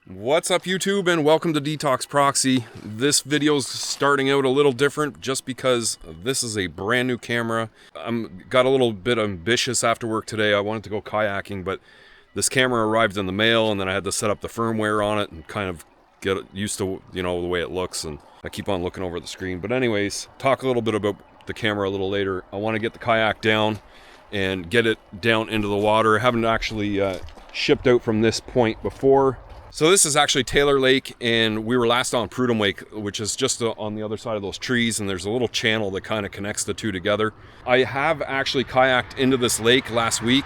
What's up YouTube, and welcome to Detox Proxy. This video's starting out a little different just because this is a brand new camera. Got a little bit ambitious after work today. I wanted to go kayaking, but this camera arrived in the mail and then I had to set up the firmware on it and kind of get used to, the way it looks, and I keep on looking over the screen. But anyways, talk a little bit about the camera a little later. I want to get the kayak down and get it down into the water. I haven't actually shipped out from this point before. So this is actually Taylor Lake, and we were last on Prudhomme Lake, which is just on the other side of those trees, and there's a little channel that kind of connects the two together. I have actually kayaked into this lake last week.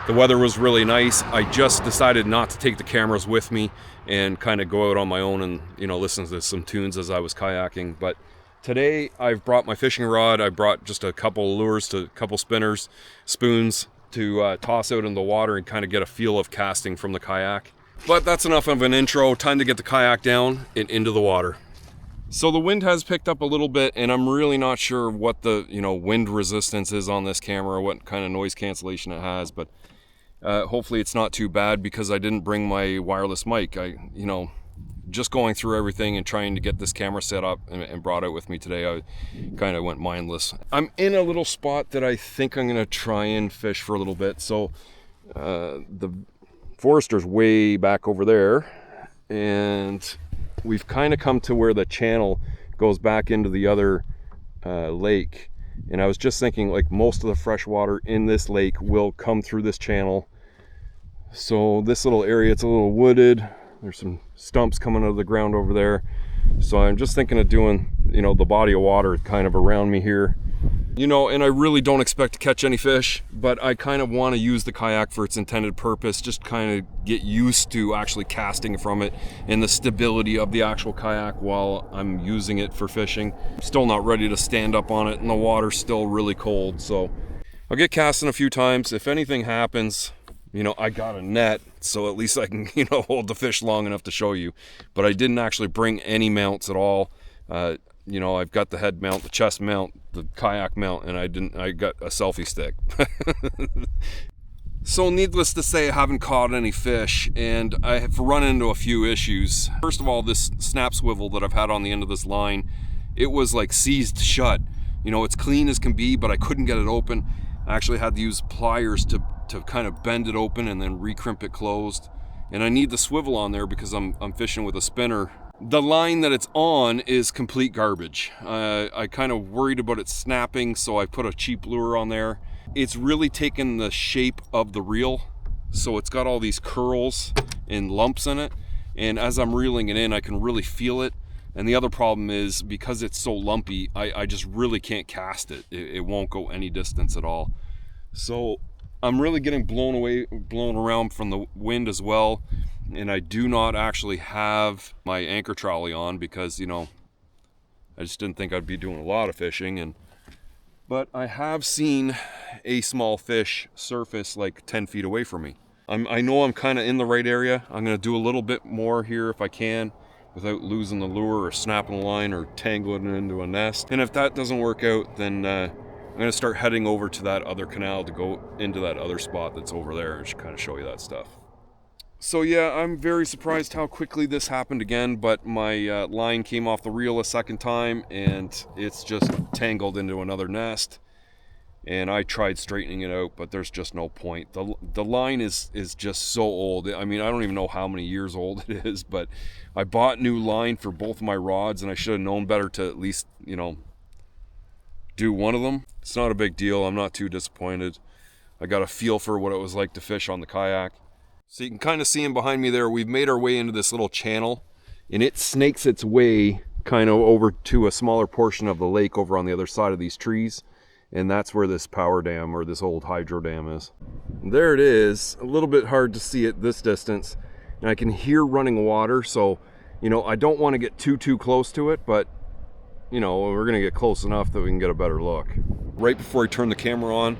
The weather was really nice. I just decided not to take the cameras with me and kind of go out on my own and, listen to some tunes as I was kayaking. But today I've brought my fishing rod. I brought just a couple lures, a couple spinners, spoons to toss out in the water and kind of get a feel of casting from the kayak. But that's enough of an intro. Time to get the kayak down and into the water. So the wind has picked up a little bit, and I'm really not sure what the wind resistance is on this camera, what kind of noise cancellation it has, but hopefully it's not too bad because I didn't bring my wireless mic. Just going through everything and trying to get this camera set up and brought out with me today, I kind of went mindless. I'm in a little spot that I think I'm gonna try and fish for a little bit. So the Forester's way back over there, and we've kind of come to where the channel goes back into the other lake, and I was just thinking, like, most of the fresh water in this lake will come through this channel. So this little area, it's a little wooded, there's some stumps coming out of the ground over there, so I'm just thinking of doing the body of water kind of around me here. And I really don't expect to catch any fish, but I kind of want to use the kayak for its intended purpose, just kind of get used to actually casting from it and the stability of the actual kayak while I'm using it for fishing. I'm still not ready to stand up on it, and the water's still really cold, so I'll get casting a few times. If anything happens, I got a net, so at least I can, hold the fish long enough to show you. But I didn't actually bring any mounts at all. I've got the head mount, the chest mount, the kayak mount, and I got a selfie stick. So needless to say, I haven't caught any fish, and I have run into a few issues. First of all, this snap swivel that I've had on the end of this line, it was like seized shut. It's clean as can be, but I couldn't get it open. I actually had to use pliers to kind of bend it open and then recrimp it closed. And I need the swivel on there because I'm fishing with a spinner. The line that it's on is complete garbage. I kind of worried about it snapping, so I put a cheap lure on there. It's really taken the shape of the reel, so it's got all these curls and lumps in it, and as I'm reeling it in, I can really feel it. And the other problem is, because it's so lumpy, I just really can't cast it. It won't go any distance at all. So I'm really getting blown around from the wind as well. And I do not actually have my anchor trolley on because, I just didn't think I'd be doing a lot of fishing. But I have seen a small fish surface like 10 feet away from me. I know I'm kind of in the right area. I'm going to do a little bit more here if I can without losing the lure or snapping the line or tangling it into a nest. And if that doesn't work out, then I'm going to start heading over to that other canal to go into that other spot that's over there and kind of show you that stuff. So yeah, I'm very surprised how quickly this happened again, but my line came off the reel a second time and it's just tangled into another nest. And I tried straightening it out, but there's just no point. The line is just so old. I mean, I don't even know how many years old it is, but I bought new line for both of my rods, and I should have known better to at least, do one of them. It's not a big deal. I'm not too disappointed. I got a feel for what it was like to fish on the kayak. So you can kind of see him behind me there. We've made our way into this little channel, and it snakes its way kind of over to a smaller portion of the lake over on the other side of these trees. And that's where this power dam, or this old hydro dam, is. And there it is. A little bit hard to see at this distance. And I can hear running water, so, I don't want to get too close to it, but, we're going to get close enough that we can get a better look. Right before I turned the camera on,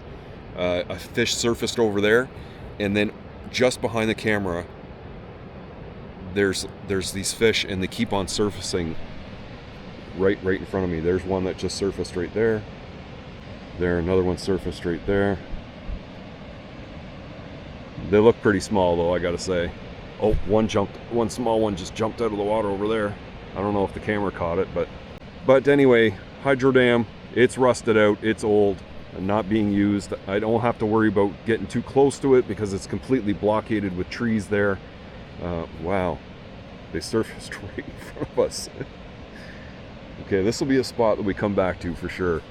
a fish surfaced over there, and then just behind the camera there's these fish, and they keep on surfacing right in front of me. There's one that just surfaced right there. Another one surfaced right there. They look pretty small though, I gotta say. Oh, one small one just jumped out of the water over there. I don't know if the camera caught it, but anyway, hydro dam, it's rusted out, it's old and not being used. I don't have to worry about getting too close to it because it's completely blockaded with trees there. Wow, they surfaced right in front of us. Okay, this will be a spot that we come back to for sure.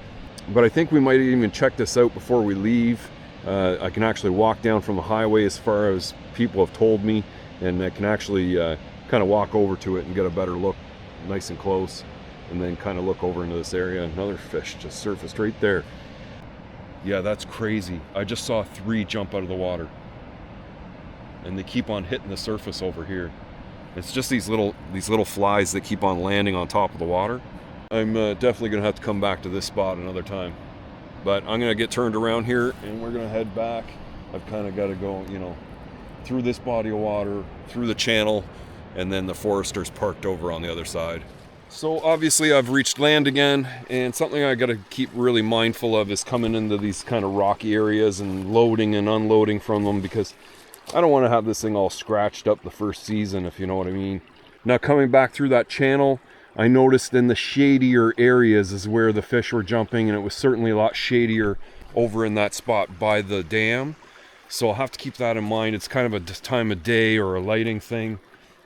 But I think we might even check this out before we leave. I can actually walk down from the highway as far as people have told me, and I can actually kind of walk over to it and get a better look, nice and close, and then kind of look over into this area. Another fish just surfaced right there. Yeah, that's crazy. I just saw 3 jump out of the water, and they keep on hitting the surface over here. It's just these little flies that keep on landing on top of the water. I'm definitely gonna have to come back to this spot another time, but I'm gonna get turned around here and we're gonna head back. I've kind of got to go, you know, through this body of water, through the channel, and then the forester's parked over on the other side. So obviously I've reached land again, and something I got to keep really mindful of is coming into these kind of rocky areas and loading and unloading from them, because I don't want to have this thing all scratched up the first season, if you know what I mean. Now coming back through that channel, I noticed in the shadier areas is where the fish were jumping, and it was certainly a lot shadier over in that spot by the dam. So I'll have to keep that in mind. It's kind of a time of day or a lighting thing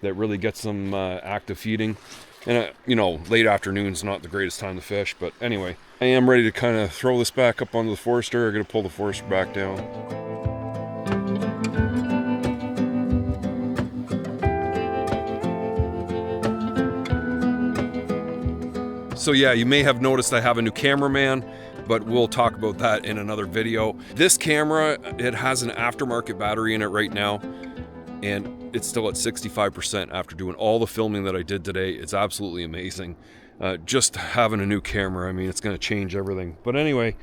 that really gets them active feeding. And you know, late afternoon's not the greatest time to fish, but anyway, I am ready to kind of throw this back up onto the forester. I'm going to pull the forester back down. So yeah, you may have noticed I have a new cameraman, but we'll talk about that in another video. This camera, it has an aftermarket battery in it right now, and it's still at 65% after doing all the filming that I did today. It's absolutely amazing. Just having a new camera, I mean, it's gonna change everything. But anyway,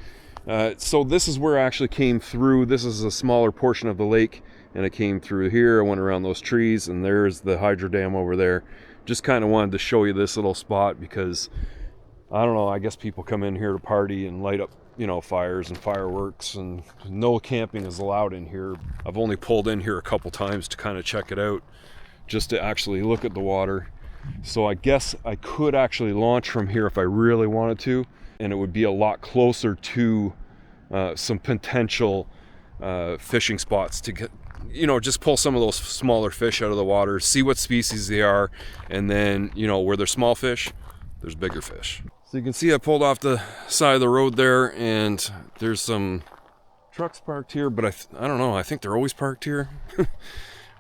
so this is where I actually came through. This is a smaller portion of the lake, and I came through here, I went around those trees, and there's the hydro dam over there. Just kind of wanted to show you this little spot because, I don't know, I guess people come in here to party and light up, you know, fires and fireworks, and no camping is allowed in here. I've only pulled in here a couple times to kind of check it out, just to actually look at the water. So I guess I could actually launch from here if I really wanted to, and it would be a lot closer to some potential fishing spots to get, you know, just pull some of those smaller fish out of the water, see what species they are, and then, you know, where there's small fish, there's bigger fish. So you can see I pulled off the side of the road there, and there's some trucks parked here, but I don't know, I think they're always parked here.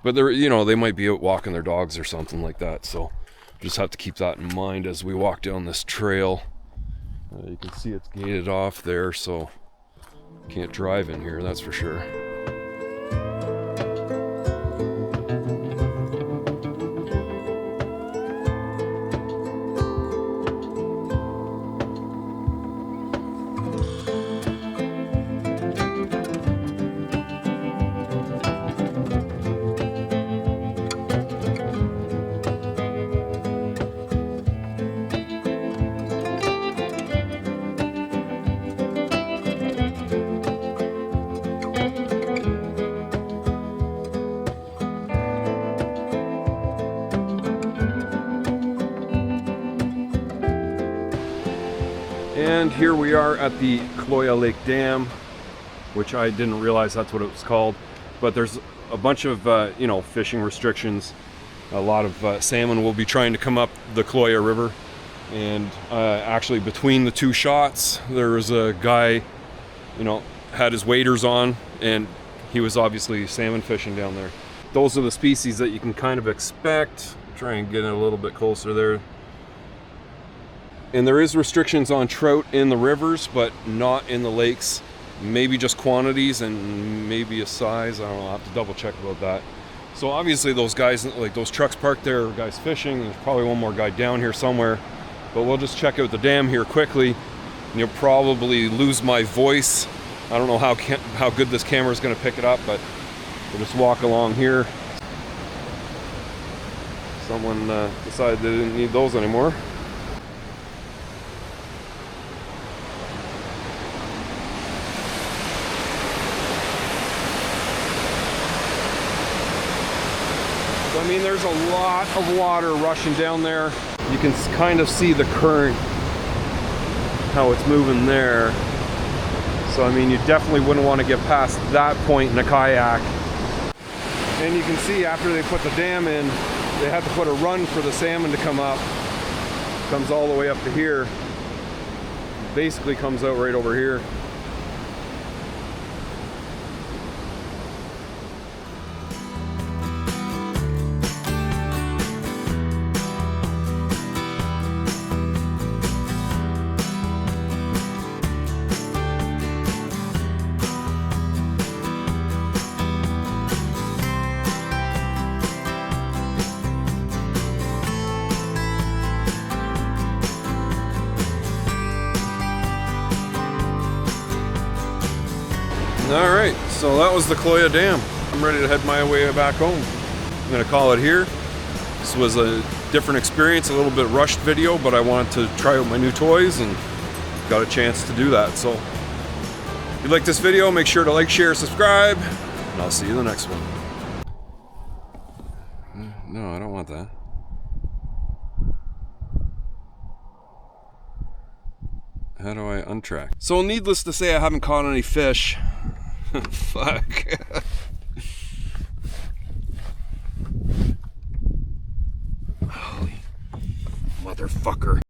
But they're, you know, they might be out walking their dogs or something like that, so just have to keep that in mind as we walk down this trail. You can see it's gated off there, so can't drive in here, that's for sure. And here we are at the Kloyia Lake Dam, which I didn't realize that's what it was called. But there's a bunch of, you know, fishing restrictions. A lot of salmon will be trying to come up the Kloyia River. And actually between the two shots, there was a guy, you know, had his waders on, and he was obviously salmon fishing down there. Those are the species that you can kind of expect. Try and get it a little bit closer there. And there is restrictions on trout in the rivers, but not in the lakes. Maybe just quantities and maybe a size. I don't know, I'll have to double check about that. So obviously those guys, like those trucks parked there, are guys fishing. There's probably one more guy down here somewhere. But we'll just check out the dam here quickly. And you'll probably lose my voice. I don't know how good this camera is going to pick it up, but we'll just walk along here. Someone decided they didn't need those anymore. mean, there's a lot of water rushing down there. You can kind of see the current, how it's moving there. So I mean, you definitely wouldn't want to get past that point in a kayak. And you can see after they put the dam in, they had to put a run for the salmon to come up. Comes all the way up to here. Basically comes out right over here. All right, so that was the Kloyia Dam. I'm ready to head my way back home. I'm gonna call it here. This was a different experience, a little bit rushed video, but I wanted to try out my new toys and got a chance to do that. So if you like this video, make sure to like, share, subscribe, and I'll see you in the next one. No, I don't want that. How do I untrack? So needless to say, I haven't caught any fish. Fuck. Holy motherfucker.